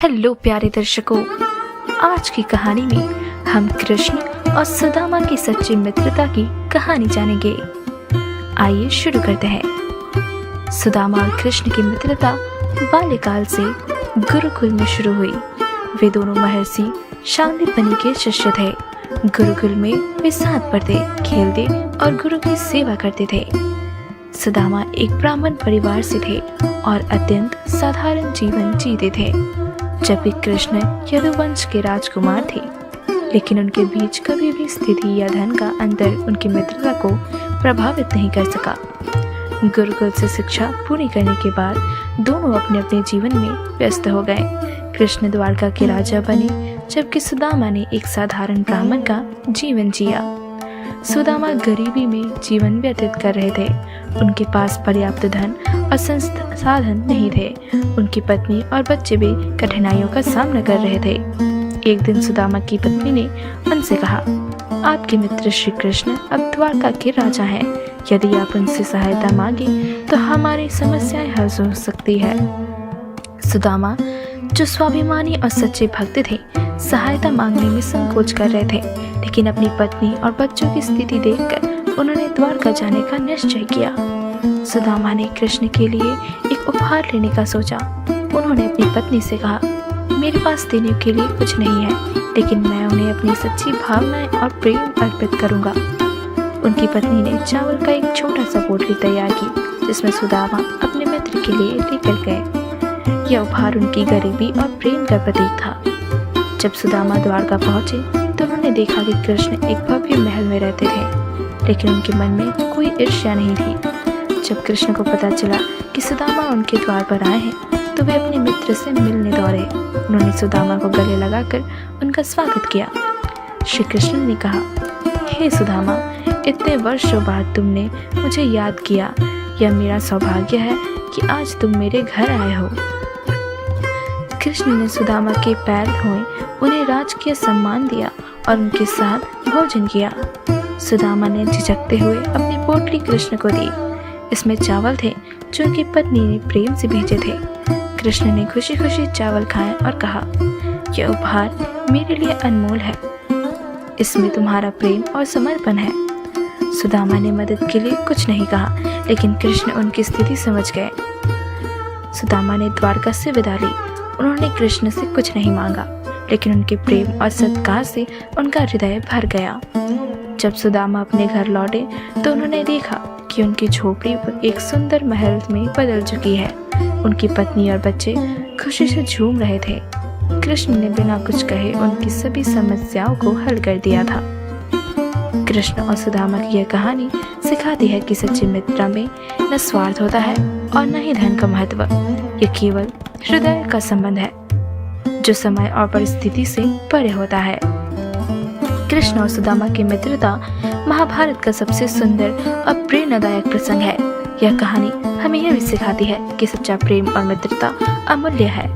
Hello प्यारे दर्शकों, आज की कहानी में हम कृष्ण और सुदामा की सच्ची मित्रता की कहानी जानेंगे। आइए शुरू करते हैं। सुदामा और कृष्ण की मित्रता बाल्यकाल से गुरुकुल में शुरू हुई। वे दोनों महर्षि शांतिपनि के शिष्य थे। गुरुकुल में वे साथ पढ़ते, खेलते और गुरु की सेवा करते थे। सुदामा एक ब्राह्मण परिवार से थे और अत्यंत साधारण जीवन जीते थे, जबकि कृष्ण यदुवंश के राजकुमार थे। लेकिन उनके बीच कभी भी स्थिति या धन का अंतर उनकी मित्रता को प्रभावित नहीं कर सका। गुरुकुल से शिक्षा पूरी करने के बाद दोनों अपने अपने जीवन में व्यस्त हो गए। कृष्ण द्वारका के राजा बने, जबकि सुदामा ने एक साधारण ब्राह्मण का जीवन जिया। सुदामा गरीबी में जीवन व्यतीत कर रहे थे। उनके पास पर्याप्त धन और संसाधन नहीं थे। उनकी पत्नी और बच्चे भी कठिनाइयों का सामना कर रहे थे। एक दिन सुदामा की पत्नी ने उनसे कहा, आपके मित्र श्री कृष्ण अब द्वारका के राजा हैं। यदि आप उनसे सहायता मांगे तो हमारी समस्याएं हल हो सकती है। सुदामा, जो स्वाभिमानी और सच्चे भक्त थे, सहायता मांगने में संकोच कर रहे थे, लेकिन अपनी पत्नी और बच्चों की स्थिति देखकर उन्होंने द्वारका जाने का निश्चय किया। सुदामा ने कृष्ण के लिए एक उपहार लेने का सोचा। उन्होंने अपनी पत्नी से कहा, मेरे पास देने के लिए कुछ नहीं है, लेकिन मैं उन्हें अपनी सच्ची भावनाएं और प्रेम अर्पित करूंगा। उनकी पत्नी ने चावल का एक छोटा सा पोटली तैयार की, जिसमें सुदामा अपने मित्र के लिए लेकर गए। यह उपहार उनकी गरीबी और प्रेम का प्रतीक था। जब सुदामा द्वारका पहुंचे तो उन्होंने देखा कि कृष्ण एक भव्य महल में रहते थे, लेकिन उनके मन में कोई ईर्ष्या नहीं थी। जब कृष्ण को पता चला कि सुदामा उनके द्वार पर आए हैं, तो वे अपने मित्र से मिलने दौड़े। उन्होंने सुदामा को गले लगाकर उनका स्वागत किया। श्री कृष्ण ने कहा, हे सुदामा, इतने वर्षों बाद तुमने मुझे याद किया। यह मेरा सौभाग्य है कि आज तुम मेरे घर आए हो। कृष्ण ने सुदामा के पैर धोए, उन्हें राजकीय सम्मान दिया और उनके साथ भोजन किया। सुदामा ने झिझकते हुए अपनी पोटली कृष्ण को दी। इसमें चावल थे जो उनकी पत्नी ने प्रेम से भेजे थे। कृष्ण ने खुशी खुशी चावल खाए और कहा, यह उपहार मेरे लिए अनमोल है। इसमें तुम्हारा प्रेम और समर्पण है। सुदामा ने मदद के लिए कुछ नहीं कहा, लेकिन कृष्ण उनकी स्थिति समझ गए। सुदामा ने द्वारका से विदा ली। उन्होंने कृष्ण से कुछ नहीं मांगा, लेकिन उनके प्रेम और सत्कार से उनका हृदय भर गया। जब सुदामा अपने घर लौटे तो उन्होंने देखा कि उनकी झोपड़ी एक सुंदर महल में बदल चुकी है। उनकी पत्नी और बच्चे खुशी से झूम रहे थे। कृष्ण ने बिना कुछ कहे उनकी सभी समस्याओं को हल कर दिया था। कृष्ण और सुदामा की यह कहानी सिखाती है कि सच्ची मित्रता में न स्वार्थ होता है और न ही धन का महत्व। यह केवल हृदय का संबंध है, जो समय और परिस्थिति से परे होता है। कृष्ण और सुदामा की मित्रता महाभारत का सबसे सुंदर और प्रेरणादायक प्रसंग है। यह कहानी हमें यह भी सिखाती है कि सच्चा प्रेम और मित्रता अमूल्य है।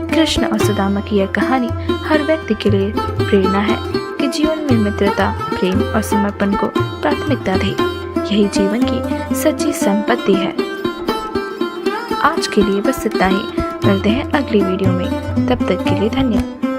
कृष्ण और सुदामा की यह कहानी हर व्यक्ति के लिए प्रेरणा है कि जीवन में मित्रता, प्रेम और समर्पण को प्राथमिकता दे। यही जीवन की सच्ची संपत्ति है। आज के लिए बस इतना ही। मिलते हैं अगली वीडियो में। तब तक के लिए धन्यवाद।